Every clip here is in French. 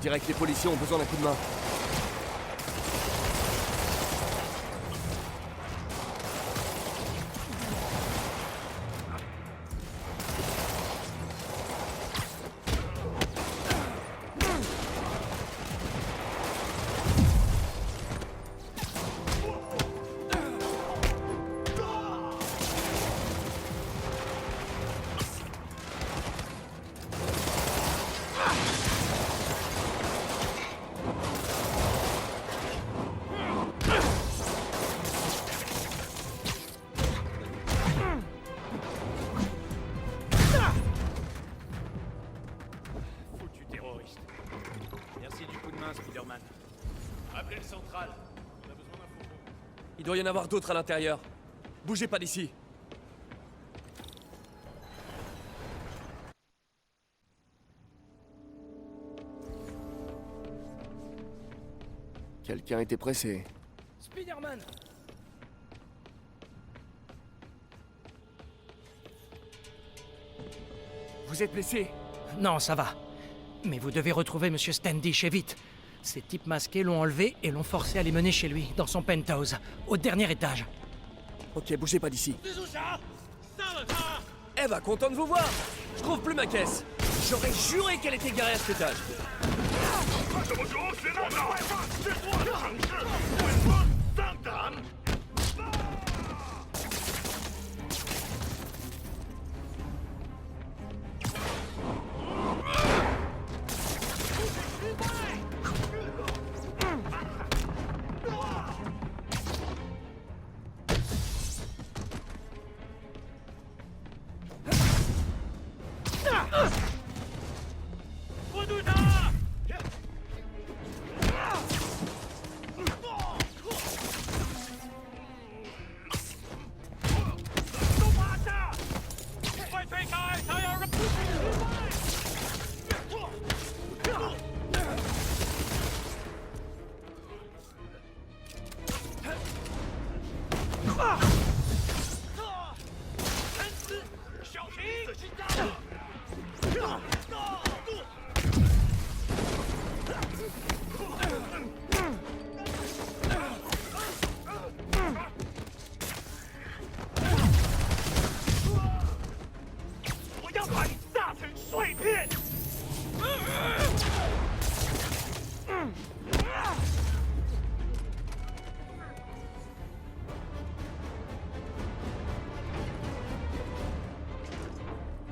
dirait que les policiers ont besoin d'un coup de main. Foutu terroriste. Merci du coup de main, Spider-Man. Appelez le central. On a besoin d'un fourgon. Il doit y en avoir d'autres à l'intérieur. Bougez pas d'ici. Quelqu'un était pressé. Spider-Man! Vous êtes blessé? Non, ça va. Mais vous devez retrouver Monsieur Standish et vite. Ces types masqués l'ont enlevé et l'ont forcé à les mener chez lui, dans son penthouse, au dernier étage. Ok, bougez pas d'ici. Eva, content de vous voir. Je trouve plus ma caisse. J'aurais juré qu'elle était garée à cet étage.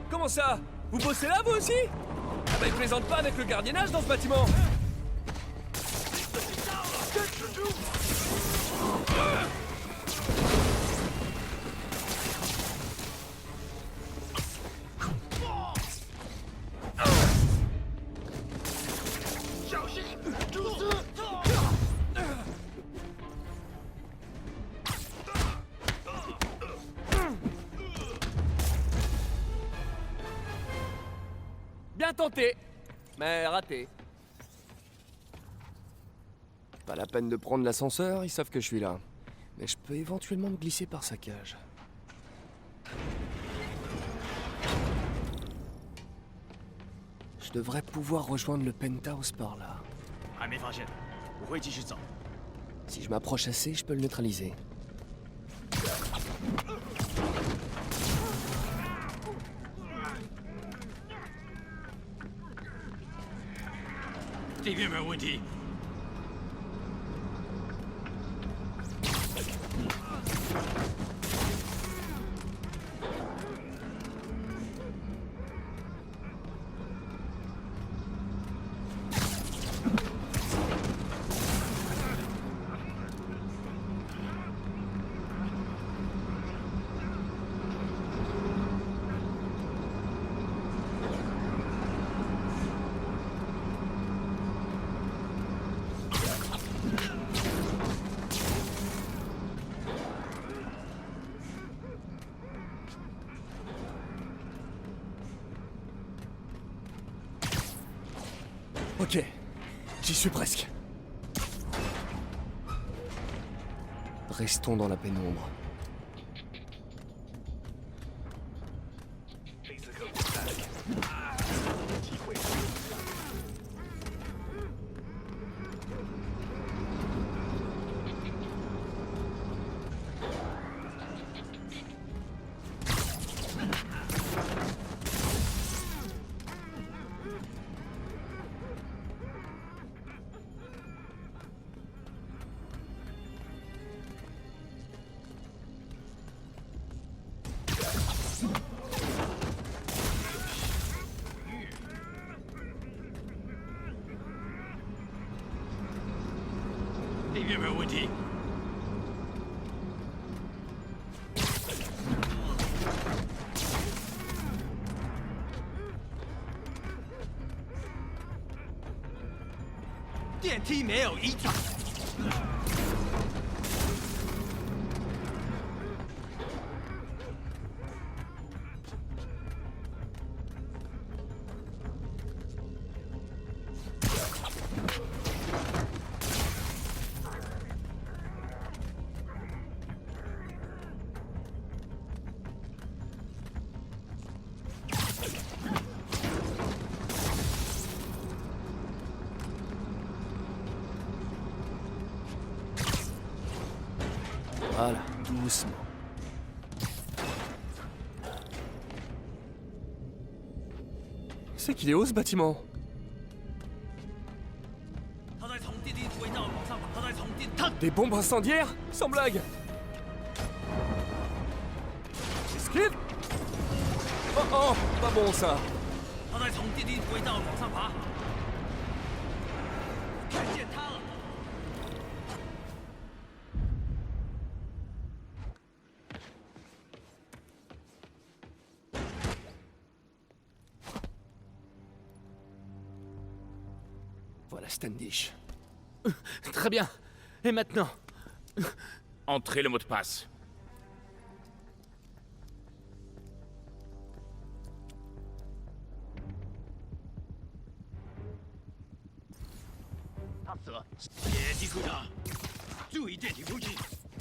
Comment ça? Vous bossez là, vous aussi? Ah bah, ils plaisantent pas avec le gardiennage dans ce bâtiment! Bien tenté, mais raté. Pas la peine de prendre l'ascenseur, ils savent que je suis là. Mais je peux éventuellement me glisser par sa cage. Je devrais pouvoir rejoindre le penthouse par là. Si je m'approche assez, je peux le neutraliser. Ok, j'y suis presque. Restons dans la pénombre. 梯没有移转。Voilà, doucement. C'est qu'il est haut ce bâtiment. 他在从地底轨道往上爬，他在从地，他 Des bombes incendiaires? Sans blague. Esquive. Oh oh, pas bon ça. 他在从地底轨道往上爬，看见他了。 Voilà Standish. Très bien. Et maintenant? Entrez le mot de passe.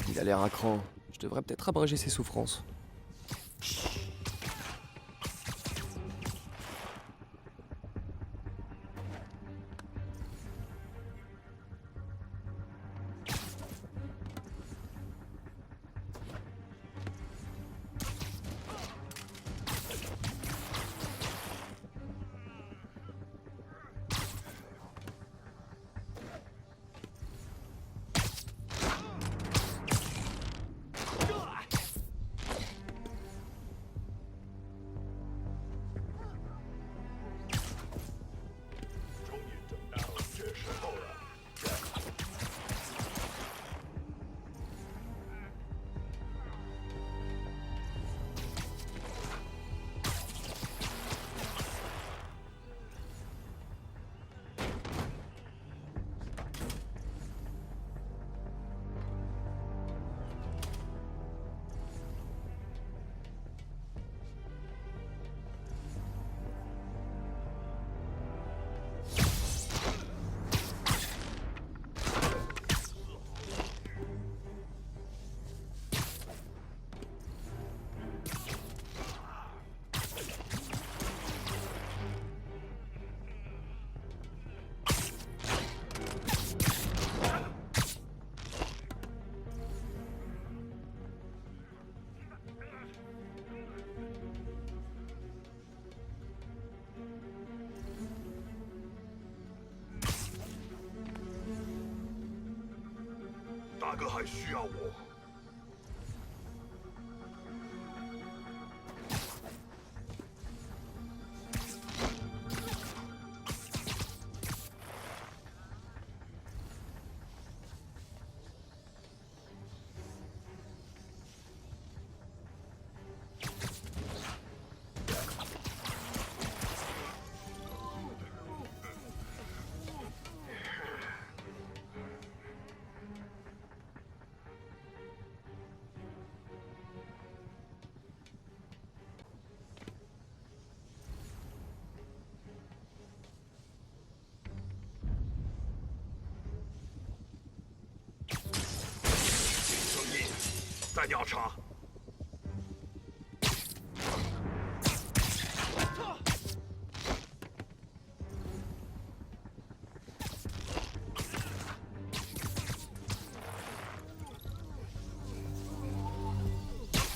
Il a l'air à cran. Je devrais peut-être abréger ses souffrances.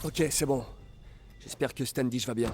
Ok, c'est bon. J'espère que Standish va bien.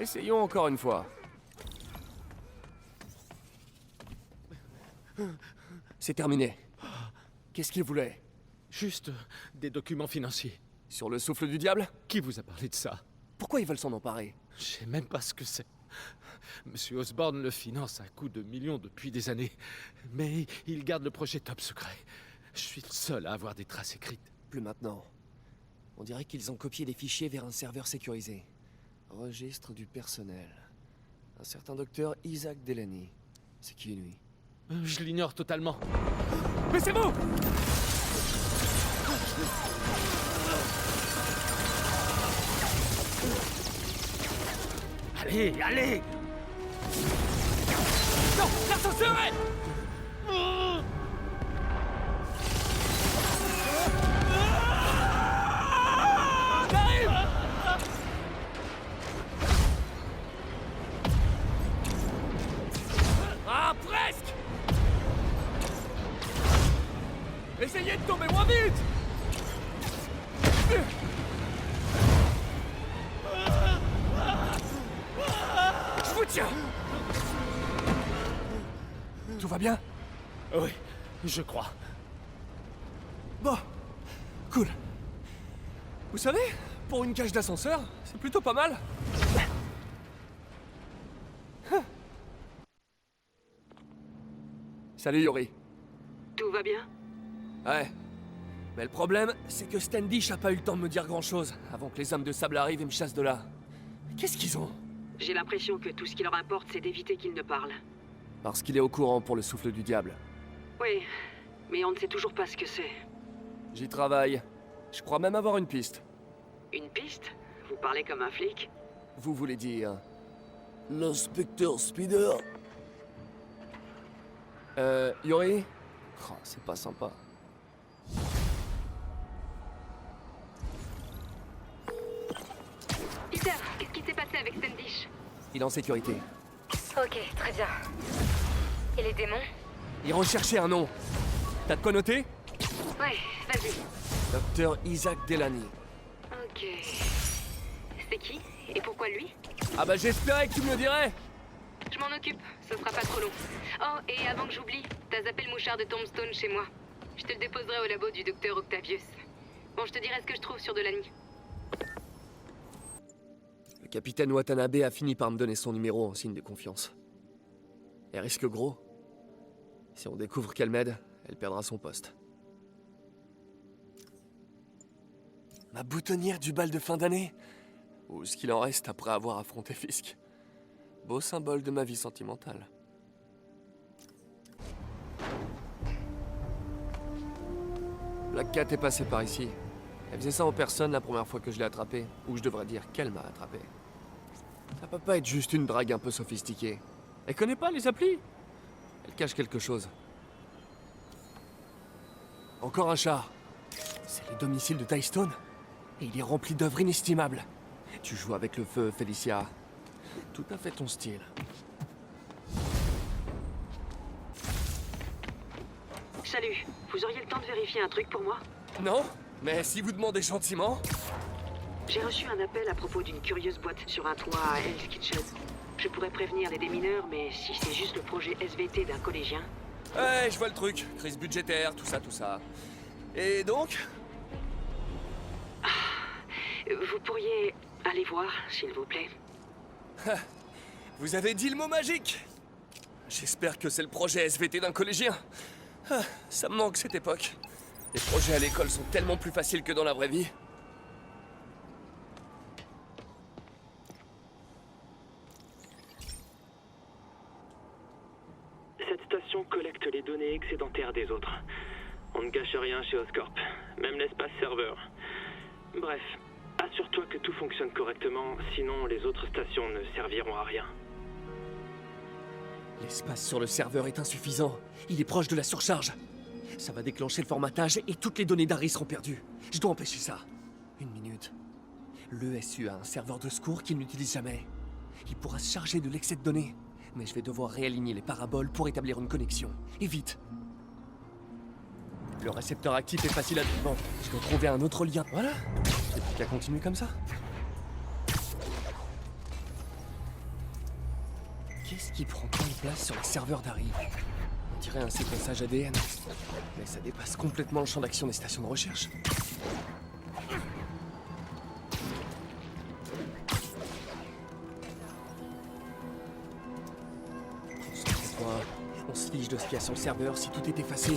Essayons encore une fois. C'est terminé. Qu'est-ce qu'il voulait? Juste des documents financiers. Sur le souffle du diable? Qui vous a parlé de ça? Pourquoi ils veulent s'en emparer? Je sais même pas ce que c'est. Monsieur Osborne le finance à coups de millions depuis des années. Mais il garde le projet top secret. Je suis le seul à avoir des traces écrites. Plus maintenant. On dirait qu'ils ont copié les fichiers vers un serveur sécurisé. Registre du personnel. Un certain docteur Isaac Delaney. C'est qui, lui? Je l'ignore totalement. Mais c'est vous! Allez, allez! Non! L'ascenseur est... J'arrive! Ah, presque! Essayez de tomber moins vite! Je vous tiens! Tout va bien? Oui, je crois. Bon, cool. Vous savez, pour une cage d'ascenseur, c'est plutôt pas mal. Salut Yori. Tout va bien? Ouais. Mais le problème, c'est que Standish a pas eu le temps de me dire grand-chose avant que les hommes de sable arrivent et me chassent de là. Qu'est-ce qu'ils ont? J'ai l'impression que tout ce qui leur importe, c'est d'éviter qu'ils ne parlent. Parce qu'il est au courant pour le souffle du diable. Oui, mais on ne sait toujours pas ce que c'est. J'y travaille. Je crois même avoir une piste. Une piste? Vous parlez comme un flic? Vous voulez dire... L'inspecteur Spider? Yori? Oh, c'est pas sympa. Peter, qu'est-ce qui s'est passé avec Standish? Il est en sécurité. Ok, très bien. Et les démons? Il recherchait un nom. T'as de quoi noter? Ouais, vas-y. Docteur Isaac Delaney. Ok. C'est qui? Et pourquoi lui? Ah bah j'espérais que tu me le dirais. Je m'en occupe, ce sera pas trop long. Oh, et avant que j'oublie, t'as zappé le mouchard de Tombstone chez moi. Je te le déposerai au labo du docteur Octavius. Bon, je te dirai ce que je trouve sur Delaney. Le capitaine Watanabe a fini par me donner son numéro en signe de confiance. Elle risque gros. Si on découvre qu'elle m'aide, elle perdra son poste. Ma boutonnière du bal de fin d'année? Ou ce qu'il en reste après avoir affronté Fisk. Beau symbole de ma vie sentimentale. Black Cat est passée par ici. Elle faisait ça en personne la première fois que je l'ai attrapée. Ou je devrais dire qu'elle m'a attrapé. Ça peut pas être juste une drague un peu sophistiquée. Elle connaît pas les applis? Elle cache quelque chose. Encore un char. C'est le domicile de Tystone. Et il est rempli d'œuvres inestimables. Tu joues avec le feu, Felicia. Tout à fait ton style. Salut, vous auriez le temps de vérifier un truc pour moi? Non, mais si vous demandez gentiment... J'ai reçu un appel à propos d'une curieuse boîte sur un toit à Hell's Kitchen. Je pourrais prévenir les démineurs, mais si c'est juste le projet SVT d'un collégien... Ouais, je vois le truc. Crise budgétaire, tout ça, tout ça. Et donc? Vous pourriez aller voir, s'il vous plaît. Vous avez dit le mot magique. J'espère que c'est le projet SVT d'un collégien. Ah, ça me manque cette époque. Les projets à l'école sont tellement plus faciles que dans la vraie vie. Cette station collecte les données excédentaires des autres. On ne gâche rien chez Oscorp, même l'espace serveur. Bref, assure-toi que tout fonctionne correctement, sinon les autres stations ne serviront à rien. L'espace sur le serveur est insuffisant. Il est proche de la surcharge. Ça va déclencher le formatage et toutes les données d'Harry seront perdues. Je dois empêcher ça. Une minute. L'ESU a un serveur de secours qu'il n'utilise jamais. Il pourra se charger de l'excès de données. Mais je vais devoir réaligner les paraboles pour établir une connexion. Et vite. Le récepteur actif est facile à... Bon, je dois trouver un autre lien. Voilà. Et puis qu'à continuer comme ça. Qu'est-ce qui prend tant de place sur les serveurs d'Harry? On dirait un séquençage ADN. Mais ça dépasse complètement le champ d'action des stations de recherche. On se fiche de ce qu'il y a sur le serveur si tout est effacé.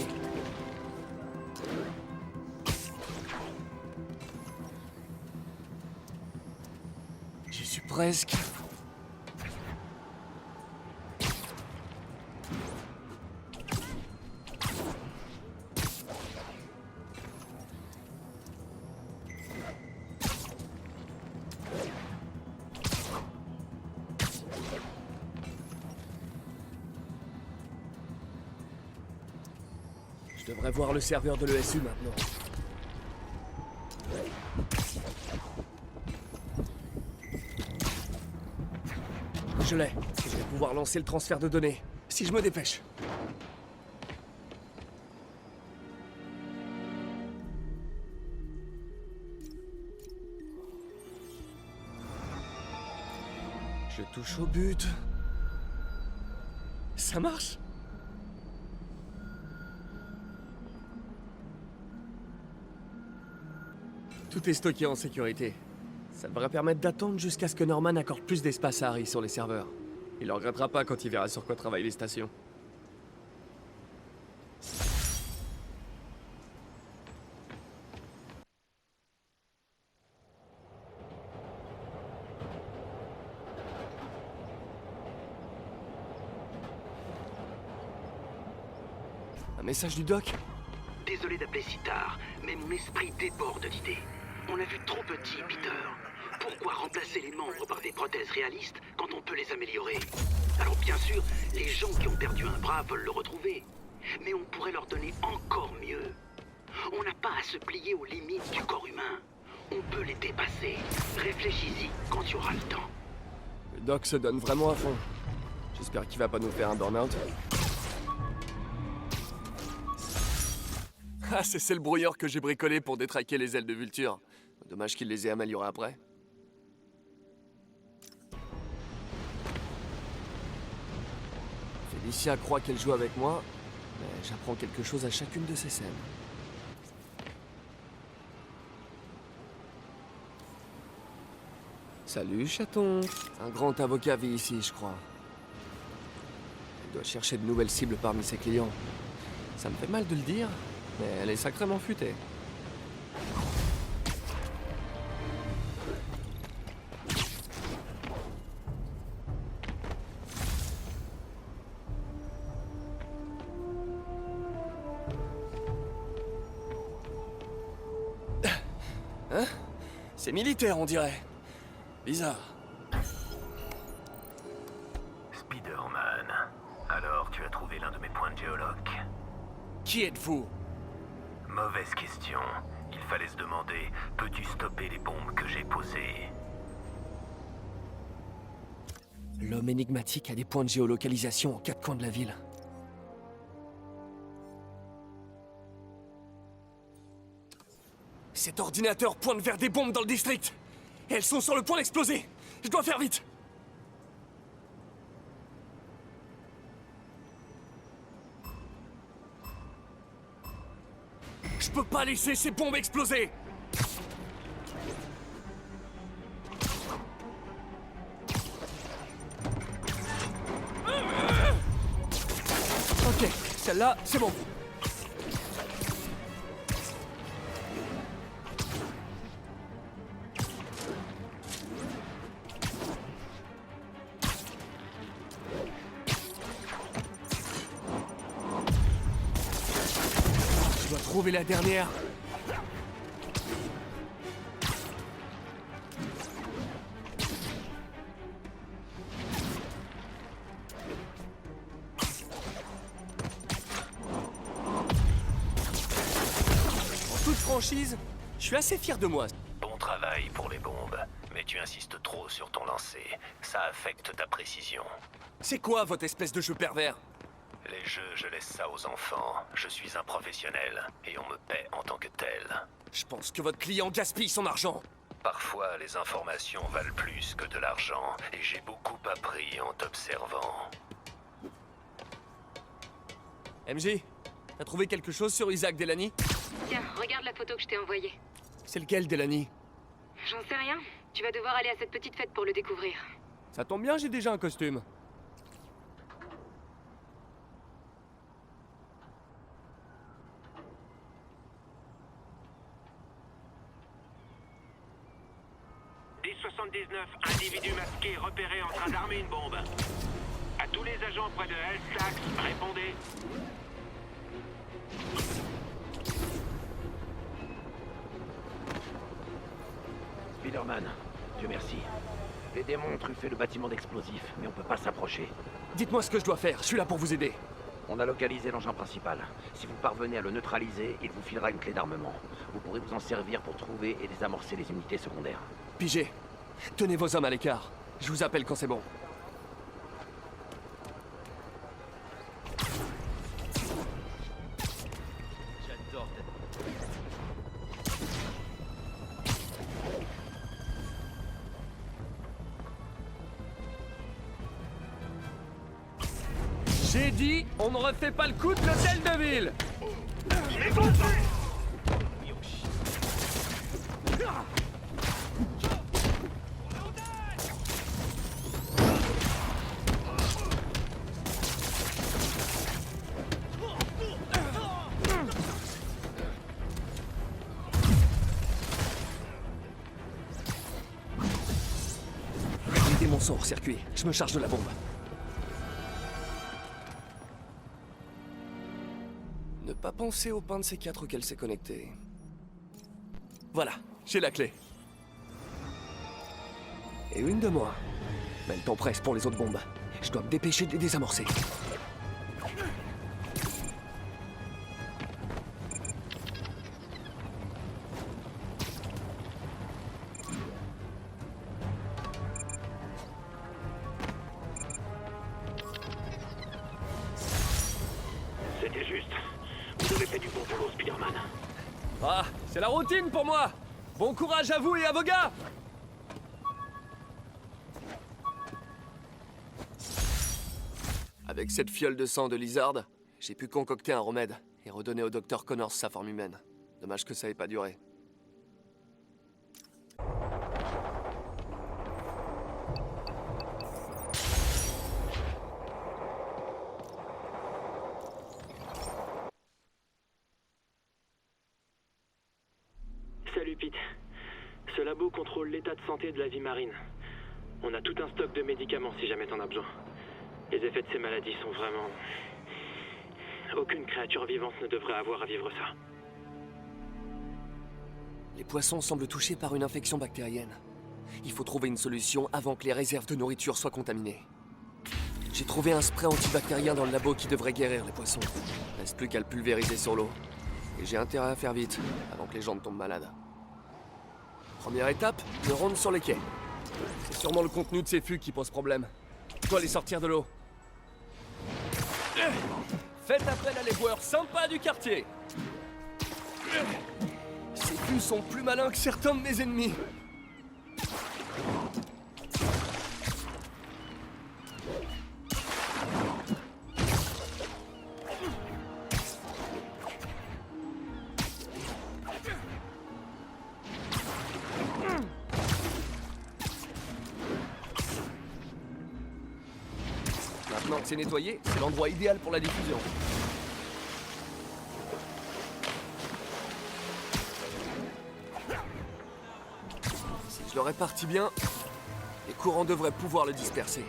J'y suis presque. Je devrais voir le serveur de l'ESU maintenant. Je l'ai. Je vais pouvoir lancer le transfert de données, si je me dépêche. Je touche au but. Ça marche? Tout est stocké en sécurité. Ça devrait permettre d'attendre jusqu'à ce que Norman accorde plus d'espace à Harry sur les serveurs. Il ne regrettera pas quand il verra sur quoi travaillent les stations. Un message du doc? Désolé d'appeler si tard, mais mon esprit déborde d'idées. On l'a vu trop petit, Peter. Pourquoi remplacer les membres par des prothèses réalistes quand on peut les améliorer? Alors bien sûr, les gens qui ont perdu un bras veulent le retrouver. Mais on pourrait leur donner encore mieux. On n'a pas à se plier aux limites du corps humain. On peut les dépasser. Réfléchis-y quand tu auras le temps. Le doc se donne vraiment à fond. J'espère qu'il va pas nous faire un burn-out. Ah, c'est le brouilleur que j'ai bricolé pour détraquer les ailes de Vulture. Dommage qu'il les ait améliorées après. Felicia croit qu'elle joue avec moi, mais j'apprends quelque chose à chacune de ces scènes. Salut, chaton. Un grand avocat vit ici, je crois. Elle doit chercher de nouvelles cibles parmi ses clients. Ça me fait mal de le dire, mais elle est sacrément futée. Hein? C'est militaire, on dirait. Bizarre. Spider-Man, alors tu as trouvé l'un de mes points de géoloc. Qui êtes-vous? Mauvaise question. Il fallait se demander, peux-tu stopper les bombes que j'ai posées? L'homme énigmatique a des points de géolocalisation aux quatre coins de la ville. Cet ordinateur pointe vers des bombes dans le district. Et elles sont sur le point d'exploser. Je dois faire vite. Je peux pas laisser ces bombes exploser. Ok, celle-là, c'est bon. Je dois trouver la dernière. Franchise, je suis assez fier de moi. Bon travail pour les bombes, mais tu insistes trop sur ton lancer. Ça affecte ta précision. C'est quoi votre espèce de jeu pervers? Les jeux, je laisse ça aux enfants. Je suis un professionnel, et on me paie en tant que tel. Je pense que votre client gaspille son argent. Parfois, les informations valent plus que de l'argent, et j'ai beaucoup appris en t'observant. MJ, t'as trouvé quelque chose sur Isaac Delany? Tiens, regarde la photo que je t'ai envoyée. C'est lequel, Delany? J'en sais rien. Tu vas devoir aller à cette petite fête pour le découvrir. Ça tombe bien, j'ai déjà un costume. D79, individu masqué repéré en train d'armer une bombe. À tous les agents près de Hellstacks, répondez. Spider-Man, Dieu merci. Les démons ont truffé le bâtiment d'explosifs, mais on peut pas s'approcher. Dites-moi ce que je dois faire, je suis là pour vous aider. On a localisé l'engin principal. Si vous parvenez à le neutraliser, il vous filera une clé d'armement. Vous pourrez vous en servir pour trouver et désamorcer les unités secondaires. Pigé, tenez vos hommes à l'écart. Je vous appelle quand c'est bon. J'adore ta... J'ai dit, on ne refait pas le coup de l'hôtel de ville. Les démons sont hors circuit. Je me charge de la bombe. Ne pas penser au pain de ces quatre auxquels c'est connecté. Voilà, j'ai la clé. Et une de moins. Mais le temps presse pour les autres bombes. Je dois me dépêcher de les désamorcer. C'était juste. Vous avez fait du bon boulot, Spider-Man. Ah, c'est la routine pour moi. Bon courage à vous et à vos gars. Avec cette fiole de sang de Lizard, j'ai pu concocter un remède et redonner au docteur Connors sa forme humaine. Dommage que ça ait pas duré. Salut Pete. Ce labo contrôle l'état de santé de la vie marine. On a tout un stock de médicaments si jamais t'en as besoin. Les effets de ces maladies sont vraiment... Aucune créature vivante ne devrait avoir à vivre ça. Les poissons semblent touchés par une infection bactérienne. Il faut trouver une solution avant que les réserves de nourriture soient contaminées. J'ai trouvé un spray antibactérien dans le labo qui devrait guérir les poissons. Reste plus qu'à le pulvériser sur l'eau. Et j'ai intérêt à faire vite, avant que les gens ne tombent malades. Première étape, le ronde sur les quais. C'est sûrement le contenu de ces fûts qui pose problème. Je dois les sortir de l'eau. Faites appel à les joueurs sympas du quartier. Ces fûts sont plus malins que certains de mes ennemis. Maintenant que c'est nettoyé, c'est l'endroit idéal pour la diffusion. Si je le répartis bien, les courants devraient pouvoir le disperser.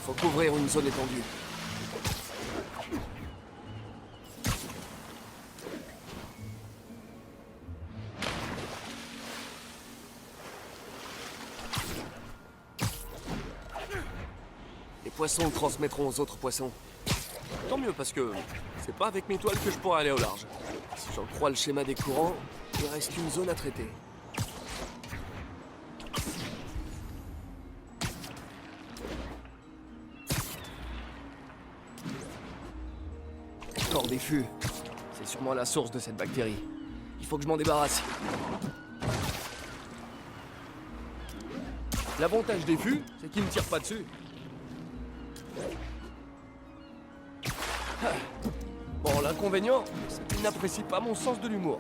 Faut couvrir une zone étendue. Les poissons le transmettront aux autres poissons. Tant mieux parce que c'est pas avec mes toiles que je pourrai aller au large. Si j'en crois le schéma des courants, il reste une zone à traiter. Encore des fûts. C'est sûrement la source de cette bactérie. Il faut que je m'en débarrasse. L'avantage des fûts, c'est qu'ils ne tirent pas dessus. Bon, l'inconvénient, c'est qu'ils n'apprécient pas mon sens de l'humour.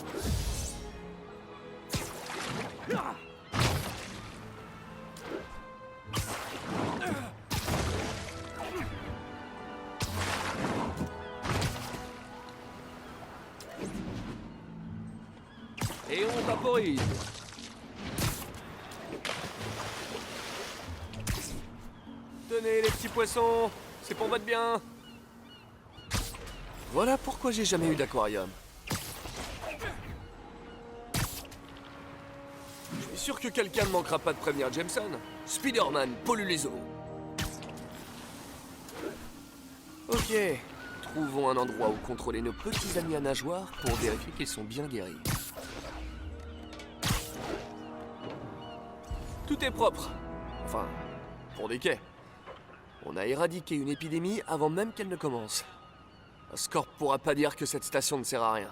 Et on vaporise. Tenez les petits poissons, c'est pour votre bien. Voilà pourquoi j'ai jamais eu d'aquarium. Je suis sûr que quelqu'un ne manquera pas de prévenir Jameson. Spider-Man pollue les eaux. Ok, trouvons un endroit où contrôler nos petits amis à nageoires pour vérifier qu'ils sont bien guéris. Tout est propre. Enfin, pour des quais. On a éradiqué une épidémie avant même qu'elle ne commence. Oscorp pourra pas dire que cette station ne sert à rien.